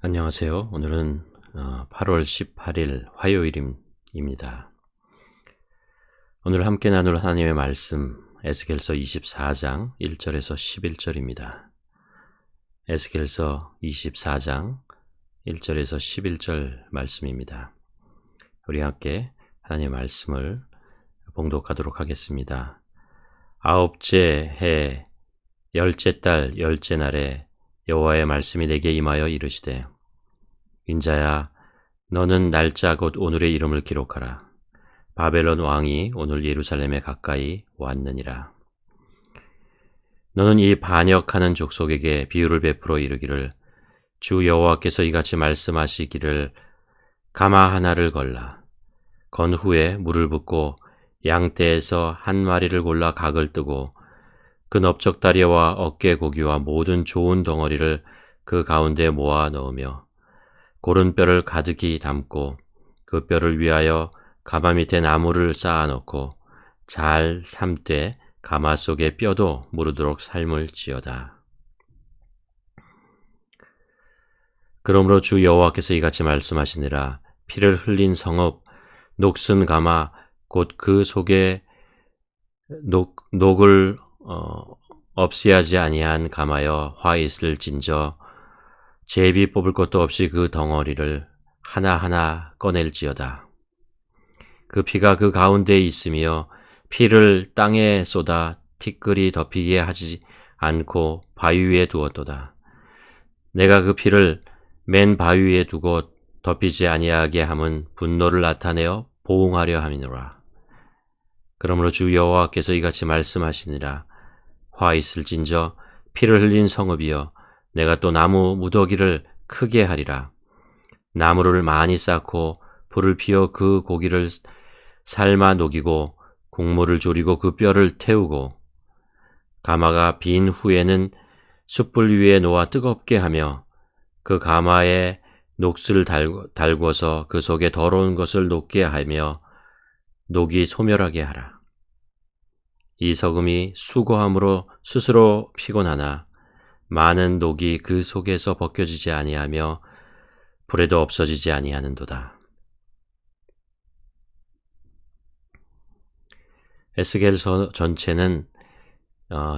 안녕하세요. 오늘은 8월 18일 화요일입니다. 오늘 함께 나눌 하나님의 말씀 에스겔서 24장 1절에서 11절입니다. 에스겔서 24장 1절에서 11절 말씀입니다. 우리 함께 하나님의 말씀을 봉독하도록 하겠습니다. 아홉째 해 열째 달 열째 날에 여호와의 말씀이 내게 임하여 이르시되 인자야 너는 날짜 곧 오늘의 이름을 기록하라. 바벨론 왕이 오늘 예루살렘에 가까이 왔느니라. 너는 이 반역하는 족속에게 비유를 베풀어 이르기를 주 여호와께서 이같이 말씀하시기를 가마 하나를 걸라. 건 후에 물을 붓고 양떼에서 한 마리를 골라 각을 뜨고 그 넓적다리와 어깨 고기와 모든 좋은 덩어리를 그 가운데 모아 넣으며 고른 뼈를 가득히 담고 그 뼈를 위하여 가마 밑에 나무를 쌓아 넣고 잘 삶되 가마 속에 뼈도 무르도록 삶을 지어다. 그러므로 주 여호와께서 이같이 말씀하시니라. 피를 흘린 성읍 녹슨 가마 곧 그 속에 녹을 없애하지 아니한 가마여 화 있을 진저 제비 뽑을 것도 없이 그 덩어리를 하나하나 꺼낼지어다. 그 피가 그 가운데에 있으며 피를 땅에 쏟아 티끌이 덮이게 하지 않고 바위 위에 두었도다. 내가 그 피를 맨 바위 위에 두고 덮이지 아니하게 함은 분노를 나타내어 보응하려 함이노라. 그러므로 주 여호와께서 이같이 말씀하시니라. 화 있을진저 피를 흘린 성읍이여 내가 또 나무 무더기를 크게 하리라. 나무를 많이 쌓고 불을 피워 그 고기를 삶아 녹이고 국물을 졸이고 그 뼈를 태우고 가마가 빈 후에는 숯불 위에 놓아 뜨겁게 하며 그 가마에 녹슬 달궈서 그 속에 더러운 것을 녹게 하며 녹이 소멸하게 하라. 이 석음이 수고함으로 스스로 피곤하나 많은 녹이 그 속에서 벗겨지지 아니하며 불에도 없어지지 아니하는도다. 에스겔서 전체는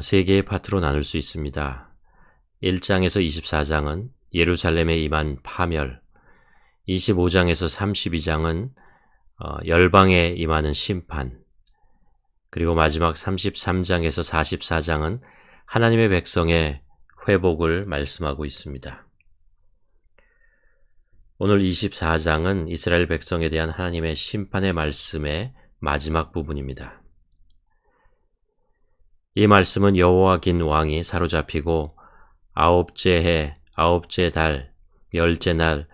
세 개의 파트로 나눌 수 있습니다. 1장에서 24장은 예루살렘에 임한 파멸, 25장에서 32장은 열방에 임하는 심판, 그리고 마지막 33장에서 44장은 하나님의 백성의 회복을 말씀하고 있습니다. 오늘 24장은 이스라엘 백성에 대한 하나님의 심판의 말씀의 마지막 부분입니다. 이 말씀은 여호와긴 왕이 사로잡히고 아홉째 해, 아홉째 달, 열째 날,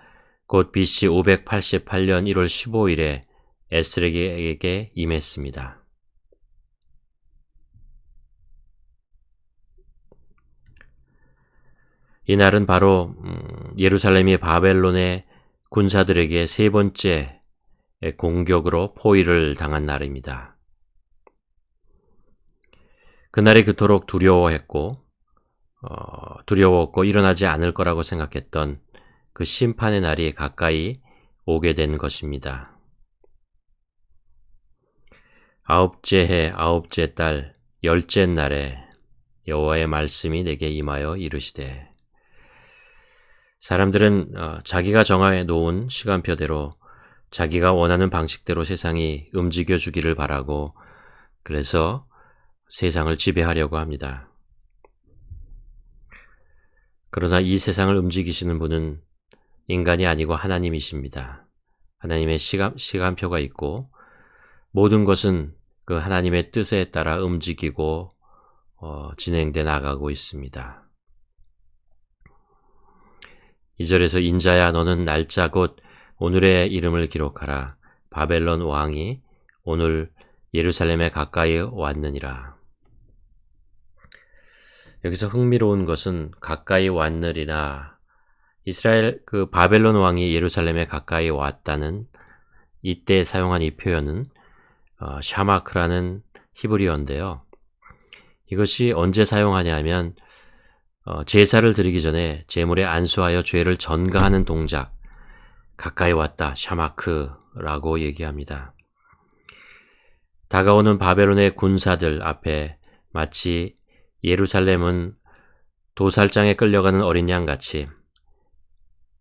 곧 BC 588년 1월 15일에 에스겔에게 임했습니다. 이날은 바로 예루살렘이 바벨론의 군사들에게 세 번째 공격으로 포위를 당한 날입니다. 그날이 그토록 두려웠고 일어나지 않을 거라고 생각했던 그 심판의 날이 가까이 오게 된 것입니다. 아홉째 해, 아홉째 달, 열째 날에 여호와의 말씀이 내게 임하여 이르시되. 사람들은 자기가 정해 놓은 시간표대로 자기가 원하는 방식대로 세상이 움직여 주기를 바라고 그래서 세상을 지배하려고 합니다. 그러나 이 세상을 움직이시는 분은 인간이 아니고 하나님이십니다. 하나님의 시간표가 있고 모든 것은 그 하나님의 뜻에 따라 움직이고 진행돼 나가고 있습니다. 2절에서 인자야 너는 날짜 곧 오늘의 이름을 기록하라. 바벨론 왕이 오늘 예루살렘에 가까이 왔느니라. 여기서 흥미로운 것은 가까이 왔느니라. 이스라엘 그 바벨론 왕이 예루살렘에 가까이 왔다는 이때 사용한 이 표현은 샤마크라는 히브리어인데요. 이것이 언제 사용하냐면 제사를 드리기 전에 제물에 안수하여 죄를 전가하는 동작, 가까이 왔다, 샤마크라고 얘기합니다. 다가오는 바벨론의 군사들 앞에 마치 예루살렘은 도살장에 끌려가는 어린 양같이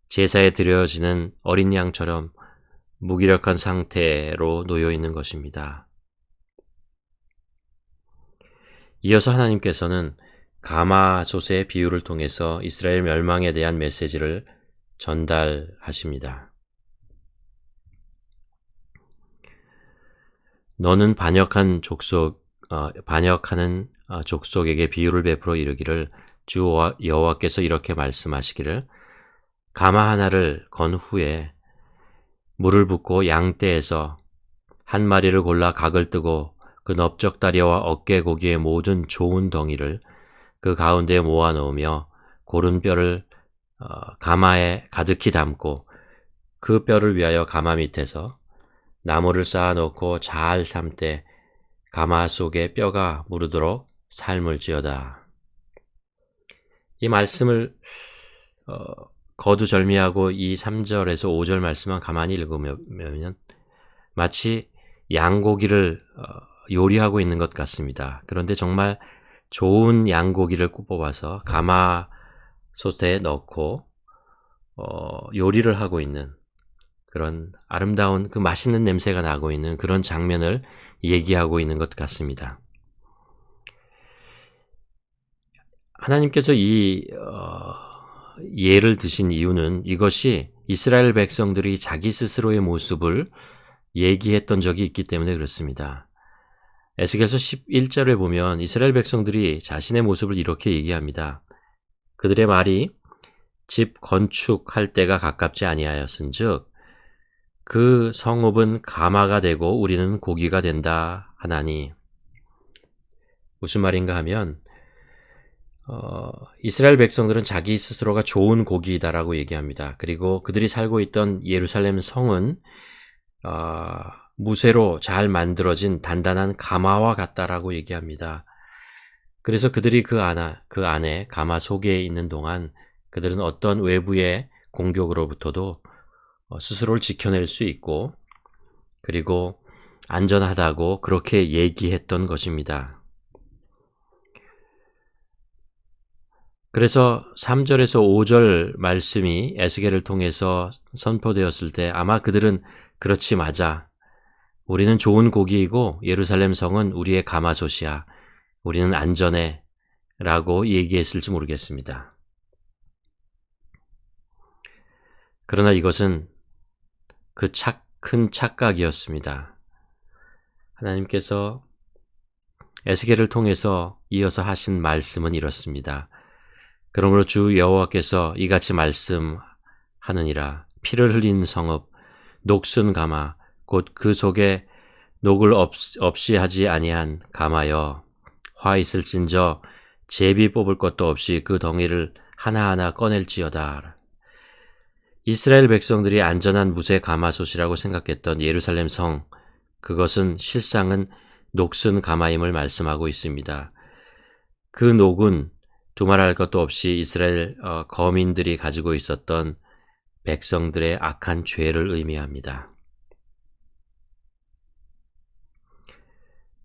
제사에 드려지는 어린 양처럼 무기력한 상태로 놓여 있는 것입니다. 이어서 하나님께서는 가마솥의 비유를 통해서 이스라엘 멸망에 대한 메시지를 전달하십니다. 너는 반역하는 족속에게 비유를 베풀어 이르기를 주 여호와께서 이렇게 말씀하시기를 가마 하나를 건 후에 물을 붓고 양떼에서 한 마리를 골라 각을 뜨고 그 넓적다리와 어깨 고기의 모든 좋은 덩이를 그 가운데에 모아 넣으며 고른 뼈를 가마에 가득히 담고 그 뼈를 위하여 가마 밑에서 나무를 쌓아 놓고 잘 삶되 가마 속에 뼈가 무르도록 삶을지어다. 이 말씀을 거두절미하고 이 3절에서 5절 말씀만 가만히 읽으면 마치 양고기를 요리하고 있는 것 같습니다. 그런데 정말 좋은 양고기를 뽑아서 가마솥에 넣고 요리를 하고 있는 그런 아름다운 그 맛있는 냄새가 나고 있는 그런 장면을 얘기하고 있는 것 같습니다. 하나님께서 이 예를 드신 이유는 이것이 이스라엘 백성들이 자기 스스로의 모습을 얘기했던 적이 있기 때문에 그렇습니다. 에스겔서 11절에 보면 이스라엘 백성들이 자신의 모습을 이렇게 얘기합니다. 그들의 말이 집 건축할 때가 가깝지 아니하였은즉 그 성읍은 가마가 되고 우리는 고기가 된다 하나니. 무슨 말인가 하면 이스라엘 백성들은 자기 스스로가 좋은 고기이다라고 얘기합니다. 그리고 그들이 살고 있던 예루살렘 성은 무쇠로 잘 만들어진 단단한 가마와 같다라고 얘기합니다. 그래서 그들이 그 안에 가마 속에 있는 동안 그들은 어떤 외부의 공격으로부터도 스스로를 지켜낼 수 있고 그리고 안전하다고 그렇게 얘기했던 것입니다. 그래서 3절에서 5절 말씀이 에스겔을 통해서 선포되었을 때 아마 그들은 그렇지 맞아. 우리는 좋은 고기이고 예루살렘 성은 우리의 가마솥이야. 우리는 안전해. 라고 얘기했을지 모르겠습니다. 그러나 이것은 그 큰 착각이었습니다. 하나님께서 에스겔을 통해서 이어서 하신 말씀은 이렇습니다. 그러므로 주 여호와께서 이같이 말씀하느니라. 피를 흘린 성읍, 녹슨 가마, 곧 그 속에 녹을 없이 하지 아니한 가마여, 화 있을진저 제비 뽑을 것도 없이 그 덩이를 하나하나 꺼낼지어다. 이스라엘 백성들이 안전한 무쇠 가마솥이라고 생각했던 예루살렘 성, 그것은 실상은 녹슨 가마임을 말씀하고 있습니다. 그 녹은 두말할 것도 없이 이스라엘 거민들이 가지고 있었던 백성들의 악한 죄를 의미합니다.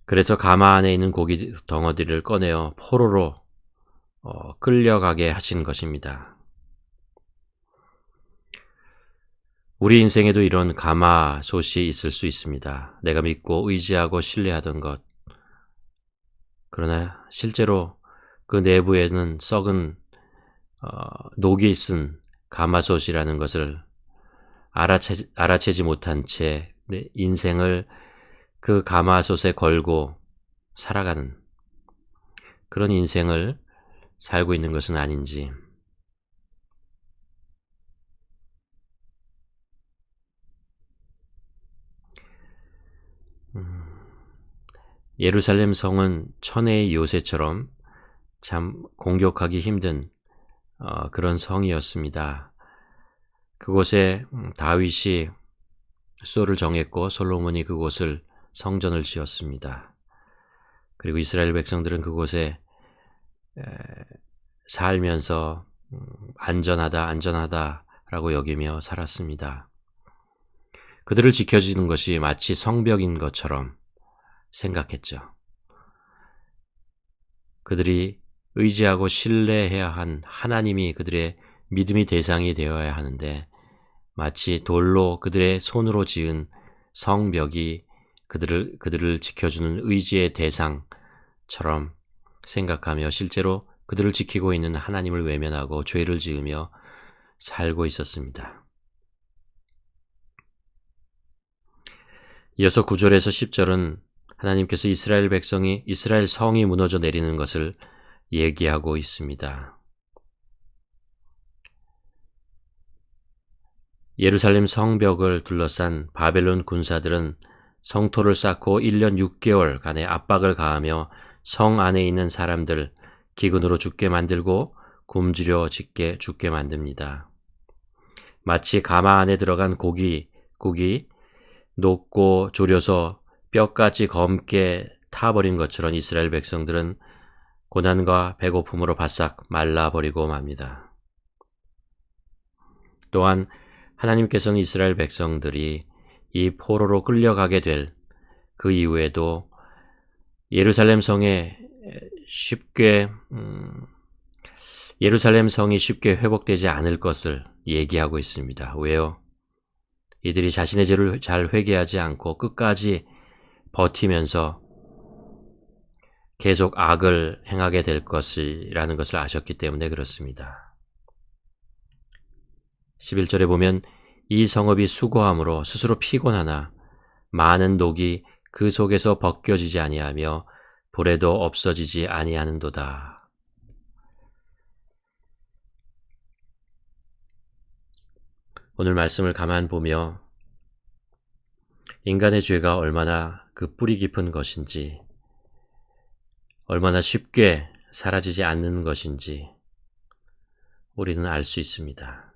그래서 가마 안에 있는 고기 덩어리를 꺼내어 포로로 끌려가게 하신 것입니다. 우리 인생에도 이런 가마솥이 있을 수 있습니다. 내가 믿고 의지하고 신뢰하던 것. 그러나 실제로 그 내부에는 썩은 녹이 쓴 가마솥이라는 것을 알아채지 못한 채 내 인생을 그 가마솥에 걸고 살아가는 그런 인생을 살고 있는 것은 아닌지. 예루살렘 성은 천혜의 요새처럼 참 공격하기 힘든 그런 성이었습니다. 그곳에 다윗이 수도를 정했고 솔로몬이 그곳을 성전을 지었습니다. 그리고 이스라엘 백성들은 그곳에 살면서 안전하다라고 여기며 살았습니다. 그들을 지켜주는 것이 마치 성벽인 것처럼 생각했죠. 그들이 의지하고 신뢰해야 한 하나님이 그들의 믿음의 대상이 되어야 하는데 마치 돌로 그들의 손으로 지은 성벽이 그들을 지켜주는 의지의 대상처럼 생각하며 실제로 그들을 지키고 있는 하나님을 외면하고 죄를 지으며 살고 있었습니다. 이어서 9절에서 10절은 하나님께서 이스라엘 성이 무너져 내리는 것을 얘기하고 있습니다. 예루살렘 성벽을 둘러싼 바벨론 군사들은 성토를 쌓고 1년 6개월간의 압박을 가하며 성 안에 있는 사람들 기근으로 죽게 만들고 굶주려 죽게 만듭니다. 마치 가마 안에 들어간 고기 녹고 졸여서 뼈까지 검게 타버린 것처럼 이스라엘 백성들은 고난과 배고픔으로 바싹 말라버리고 맙니다. 또한 하나님께서는 이스라엘 백성들이 이 포로로 끌려가게 될 그 이후에도 예루살렘 성이 쉽게 회복되지 않을 것을 얘기하고 있습니다. 왜요? 이들이 자신의 죄를 잘 회개하지 않고 끝까지 버티면서 계속 악을 행하게 될 것이라는 것을 아셨기 때문에 그렇습니다. 11절에 보면 이 성읍이 수고함으로 스스로 피곤하나 많은 녹이 그 속에서 벗겨지지 아니하며 불에도 없어지지 아니하는도다. 오늘 말씀을 가만 보며 인간의 죄가 얼마나 그 뿌리 깊은 것인지, 얼마나 쉽게 사라지지 않는 것인지 우리는 알 수 있습니다.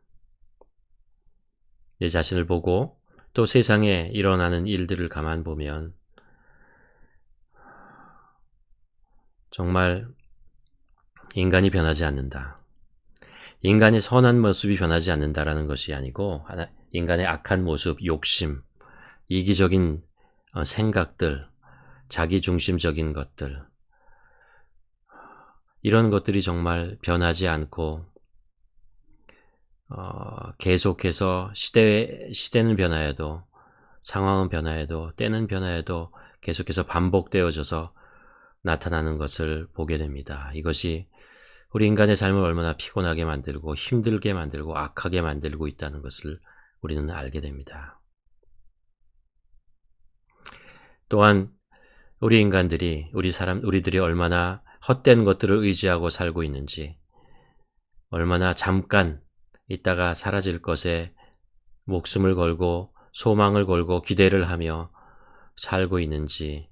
내 자신을 보고 또 세상에 일어나는 일들을 가만 보면 정말 인간이 변하지 않는다. 인간의 선한 모습이 변하지 않는다라는 것이 아니고 인간의 악한 모습, 욕심, 이기적인 생각들, 자기중심적인 것들, 이런 것들이 정말 변하지 않고 계속해서 시대는 변화해도, 상황은 변화해도, 때는 변화해도 계속해서 반복되어져서 나타나는 것을 보게 됩니다. 이것이 우리 인간의 삶을 얼마나 피곤하게 만들고 힘들게 만들고 악하게 만들고 있다는 것을 우리는 알게 됩니다. 또한 우리 인간들이 우리들이 얼마나 헛된 것들을 의지하고 살고 있는지, 얼마나 잠깐 있다가 사라질 것에 목숨을 걸고 소망을 걸고 기대를 하며 살고 있는지,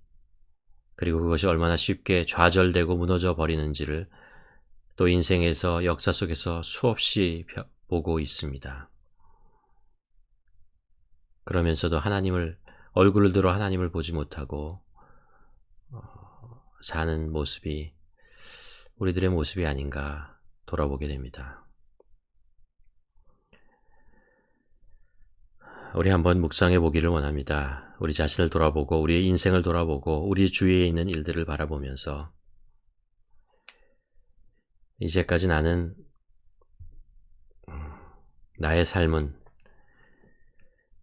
그리고 그것이 얼마나 쉽게 좌절되고 무너져 버리는지를 또 인생에서 역사 속에서 수없이 보고 있습니다. 그러면서도 얼굴을 들어 하나님을 보지 못하고 사는 모습이 우리들의 모습이 아닌가 돌아보게 됩니다. 우리 한번 묵상해 보기를 원합니다. 우리 자신을 돌아보고 우리의 인생을 돌아보고 우리 주위에 있는 일들을 바라보면서 이제까지 나는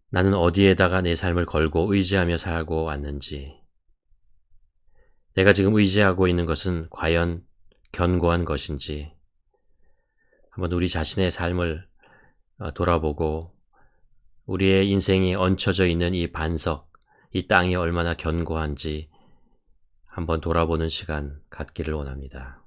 나는 어디에다가 내 삶을 걸고 의지하며 살고 왔는지, 내가 지금 의지하고 있는 것은 과연 견고한 것인지 한번 우리 자신의 삶을 돌아보고 우리의 인생이 얹혀져 있는 이 반석, 이 땅이 얼마나 견고한지 한번 돌아보는 시간 갖기를 원합니다.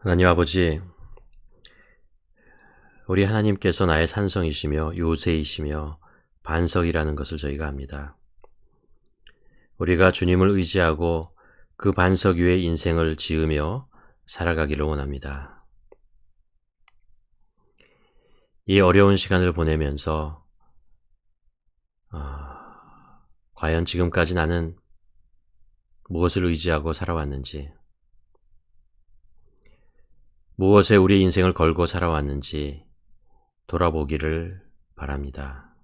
하나님 아버지, 우리 하나님께서 나의 산성이시며 요새이시며 반석이라는 것을 저희가 압니다. 우리가 주님을 의지하고 그 반석 위에 인생을 지으며 살아가기를 원합니다. 이 어려운 시간을 보내면서 과연 지금까지 나는 무엇을 의지하고 살아왔는지, 무엇에 우리 인생을 걸고 살아왔는지 돌아보기를 바랍니다.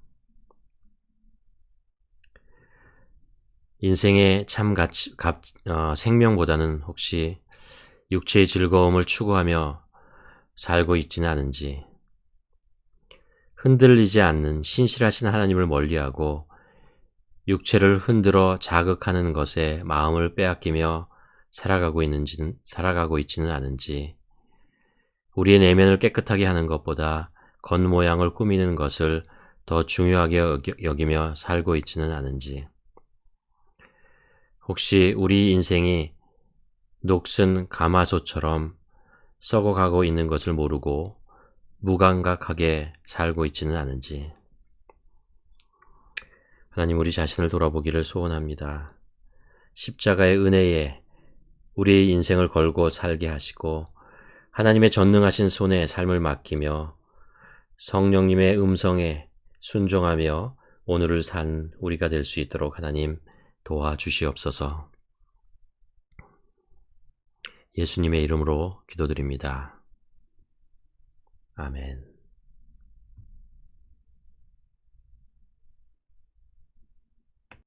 인생의 참 생명보다는 혹시 육체의 즐거움을 추구하며 살고 있지는 않은지, 흔들리지 않는 신실하신 하나님을 멀리하고 육체를 흔들어 자극하는 것에 마음을 빼앗기며 살아가고 있지는 않은지, 우리의 내면을 깨끗하게 하는 것보다 겉모양을 꾸미는 것을 더 중요하게 여기며 살고 있지는 않은지, 혹시 우리 인생이 녹슨 가마솥처럼 썩어가고 있는 것을 모르고 무감각하게 살고 있지는 않은지, 하나님 우리 자신을 돌아보기를 소원합니다. 십자가의 은혜에 우리의 인생을 걸고 살게 하시고 하나님의 전능하신 손에 삶을 맡기며 성령님의 음성에 순종하며 오늘을 산 우리가 될 수 있도록 하나님 도와주시옵소서. 예수님의 이름으로 기도드립니다. 아멘.